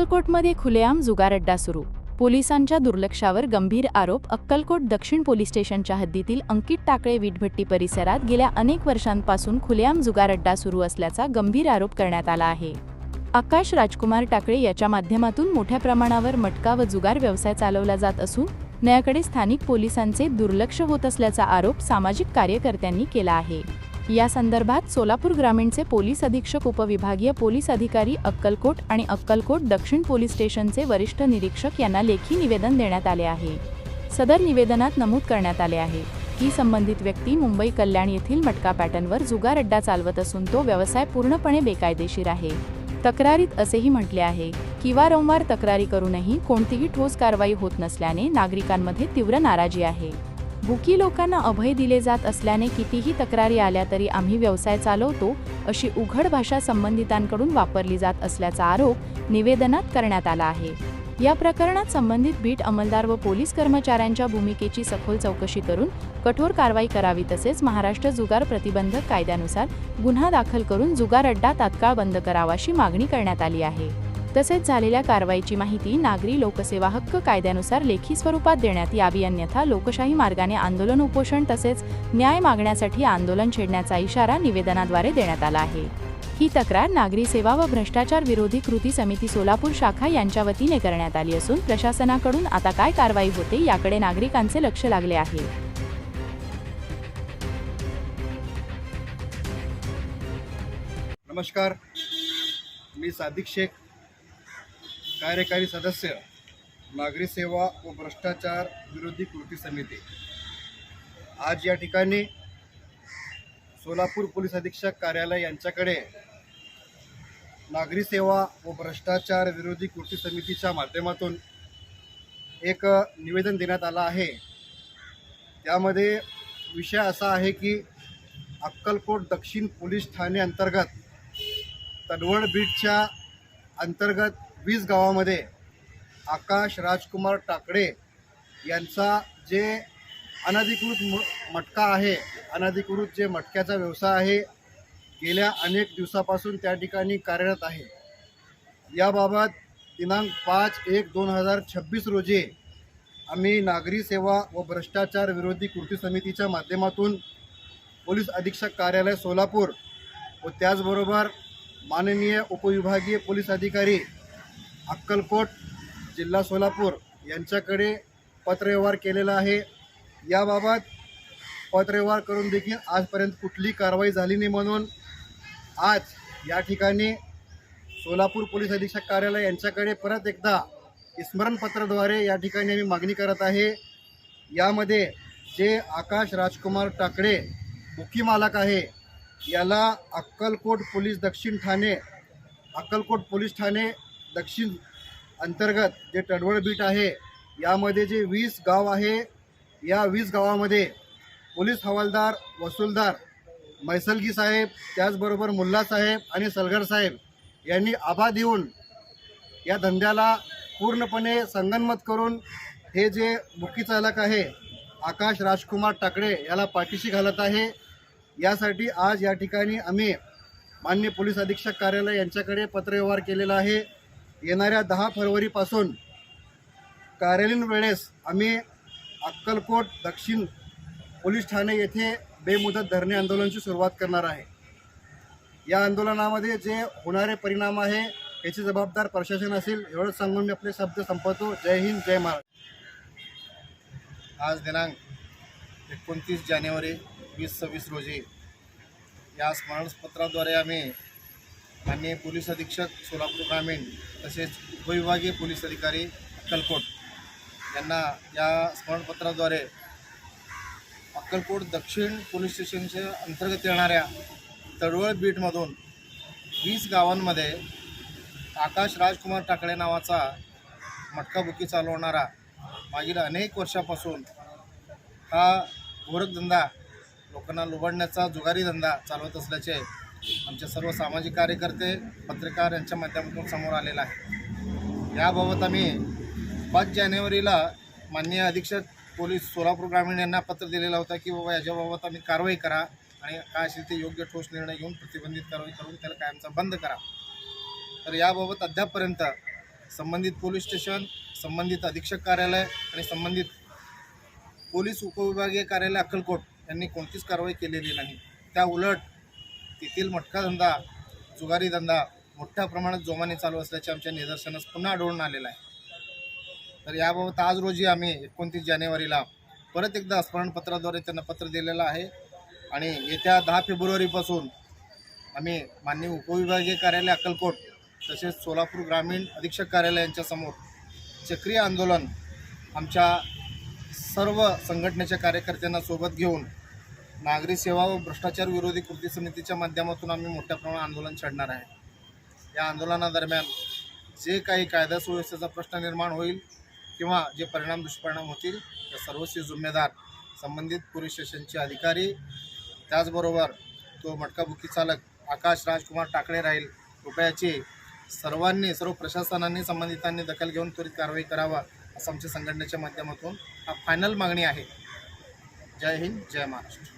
अक्कलकोटमध्ये खुलेआम जुगार अड्डा सुरू. पोलिसांच्या दुर्लक्षावर गंभीर आरोप. अक्कलकोट दक्षिण पोलीस स्टेशनच्या हद्दीतील अंकित टाकळे वीटभट्टी परिसरात गेल्या अनेक वर्षांपासून खुलेआम जुगार अड्डा सुरू असल्याचा गंभीर आरोप करण्यात आला आहे. आकाश राजकुमार टाकळे याच्या माध्यमातून मोठ्या प्रमाणावर मटका व जुगार व्यवसाय चालवला जात असून न्यायाकडे स्थानिक पोलिसांचे दुर्लक्ष होत असल्याचा आरोप सामाजिक कार्यकर्त्यांनी केला आहे. या संदर्भात सोलापूर ग्रामीणचे पोलीस अधीक्षक, उपविभागीय पोलीस अधिकारी अक्कलकोट आणि अक्कलकोट दक्षिण पोलीस स्टेशनचे वरिष्ठ निरीक्षक यांना लेखी निवेदन देण्यात आले आहे. सदर निवेदनात नमूद करण्यात आले आहे की संबंधित व्यक्ती मुंबई कल्याण येथील मटका पॅटर्नवर जुगार अड्डा चालवत असून तो व्यवसाय पूर्णपणे बेकायदेशीर आहे. तक्रारीत असेही म्हटले आहे की वारंवार तक्रारी करूनही कोणतीही ठोस कारवाई होत नसल्याने नागरिकांमध्ये तीव्र नाराजी आहे. भुकी लोकांना अभय दिले जात असल्याने कितीही तक्रारी आल्या तरी आम्ही व्यवसाय चालवतो अशी उघड भाषा संबंधितांकडून वापरली जात असल्याचा आरोप निवेदनात करण्यात आला आहे. या प्रकरणात संबंधित बीट अंमलदार व पोलीस कर्मचाऱ्यांच्या भूमिकेची सखोल चौकशी करून कठोर कारवाई करावी, तसेच महाराष्ट्र जुगार प्रतिबंधक कायद्यानुसार गुन्हा दाखल करून जुगार अड्डा तात्काळ बंद करावा अशी मागणी करण्यात आली आहे. तसेच झालेल्या कारवाईची माहिती नागरी लोकसेवा हक्क कायद्यानुसार लेखी स्वरूपात देण्यात यावी, अन्यथा लोकशाही मार्गाने आंदोलन, उपोषण तसेच न्याय मागण्यासाठी आंदोलन छेडण्याचा इशारा निवेदनाद्वारे देण्यात आला आहे. ही तक्रार नागरी सेवा व भ्रष्टाचार विरोधी कृती समिती सोलापूर शाखा यांच्या वतीने करण्यात आली असून प्रशासनाकडून आता काय कारवाई होते याकडे नागरिकांचे लक्ष लागले आहे. नमस्कार, मी सादिक शेख, कार्यकारी सदस्य नागरी सेवा व भ्रष्टाचार विरोधी कृती समिती. आज या ठिकाणी सोलापूर पोलीस अधीक्षक कार्यालय यांच्याकडे नागरी सेवा व भ्रष्टाचार विरोधी कृती समितीच्या माध्यमातून एक निवेदन देण्यात आलं आहे. त्यामध्ये विषय असा आहे की अक्कलकोट दक्षिण पोलीस ठाणे अंतर्गत तडवळ बीटच्या अंतर्गत 20 गावामध्ये आकाश राजकुमार टाकळे यांचा जे अनधिकृत मटका आहे, अनधिकृत जे मटक्याचा व्यवसाय आहे, गेल्या अनेक दिवसापासून त्या ठिकाणी कार्यरत आहे. याबाबत दिनांक 5/1/2026 रोजी आम्ही नागरी सेवा व भ्रष्टाचार विरोधी कृती समितीच्या माध्यमातून पोलीस अधीक्षक कार्यालय सोलापूर व त्याचबरोबर माननीय उपविभागीय पोलीस अधिकारी अक्कलकोट जिल्हा सोलापूर यांच्याकडे पत्रव्यवहार केलेला आहे. याबाबत पत्रव्यवहार करून देखील आजपर्यंत कुठली कारवाई झाली नाही, म्हणून आज या ठिकाणी सोलापूर पोलीस अधीक्षक कार्यालय यांच्याकडे परत एकदा स्मरणपत्राद्वारे या ठिकाणी आम्ही मागणी करत आहे. यामध्ये जे आकाश राजकुमार टाकळे मुख्य मालक आहे, याला अक्कलकोट पोलीस ठाणे दक्षिण अंतर्गत जे तडवळ बीट आहे, यामध्ये जे 20 गाव आहे, या 20 गावामध्ये पोलीस हवालदार, वसूलदार, मैसलगी साहेब, त्याचबरोबर मुल्ला साहेब आणि सलगर साहेब यांनी आभा देऊन या धंद्याला पूर्णपणे संगनमत करून हे जे मुख्य चालक आहे आकाश राजकुमार टाकळे याला पाठीशी घालत आहे. यासाठी आज या ठिकाणी आम्ही माननीय पोलीस अधीक्षक कार्यालय यांच्याकडे पत्रव्यवहार केलेला आहे. येणाऱ्या 10 फरवरीपासून कार्यालयीन वेळेस आम्ही अक्कलकोट दक्षिण पोलीस ठाणे येथे बेमुदत धरणे आंदोलनाची सुरुवात करणार आहे. या आंदोलनामध्ये जे होणारे परिणाम आहे याची जबाबदार प्रशासन असेल, एवढंच सांगून मी आपले शब्द संपवतो. जय हिंद, जय महाराष्ट्र. आज दिनांक 29 जानेवारी 2026 रोजी या स्मरणपत्राद्वारे आम्ही माननीय पोलीस अधीक्षक सोलापूर ग्रामीण तसेच उपविभागीय पोलीस अधिकारी अक्कलकोट यांना या स्मरणपत्राद्वारे अक्कलकोट दक्षिण पोलीस स्टेशनच्या अंतर्गत येणाऱ्या तडवळ बीटमधून 20 गावांमध्ये आकाश राजकुमार टाकळे नावाचा मटकाबुकी चालवणारा मागील अनेक वर्षापासून हा गोरखधंदा, लोकांना लुबाडण्याचा जुगारी धंदा चालवत असल्याचे आमचे सर्व सामाजिक कार्यकर्ते, पत्रकार यांच्या माध्यमातून समोर आलेला आहे. याबाबत आम्ही 5 जानेवारीला माननीय अधीक्षक पोलीस सोलापूर ग्रामीण यांना पत्र दिलेला होता की बाबा याच्याबाबत आम्ही कारवाई करा आणि काय असेल ते योग्य ठोस निर्णय घेऊन प्रतिबंधित कारवाई करून त्याला कायमचा बंद करा. तर याबाबत अद्यापपर्यंत संबंधित पोलीस स्टेशन, संबंधित अधीक्षक कार्यालय आणि संबंधित पोलीस उपविभागीय कार्यालय अक्कलकोट यांनी कोणतीच कारवाई केलेली नाही. त्या उलट तेथील मटका धंदा, जुगारी धंदा मोठ्या प्रमाणात जोमाने चालू असल्याचे आमच्या निदर्शनास पुन्हा आढळून आलेलं आहे. तर याबाबत आज रोजी आम्ही 29 जानेवारीला परत एकदा स्मरणपत्राद्वारे त्यांना पत्र दिलेलं आहे आणि येत्या 10 फेब्रुवारीपासून आम्ही माननीय उपविभागीय कार्यालय अक्कलकोट तसेच सोलापूर ग्रामीण अधीक्षक कार्यालय यांच्यासमोर चक्रीय आंदोलन आमच्या सर्व संघटनेच्या कार्यकर्त्यांना सोबत घेऊन नागरी सेवा व भ्रष्टाचार विरोधी कृती समितीच्या माध्यमातून आम्ही मोठ्या प्रमाणात आंदोलन छेडणार आहे. या आंदोलनादरम्यान जे काही कायदा सुव्यवस्थेचा प्रश्न निर्माण होईल किंवा जे परिणाम दुष्परिणाम होतील त्या सर्वस्वी जिम्मेदार संबंधित पोलीस स्टेशनचे अधिकारी, त्याचबरोबर तो मटकाबुकी चालक आकाश राजकुमार टाकळे राहील. कृपयाची सर्व प्रशासनाने संबंधितांनी दखल घेऊन त्वरित कारवाई करावा असं आमच्या संघटनेच्या माध्यमातून हा फायनल मागणी आहे. जय हिंद, जय महाराष्ट्र.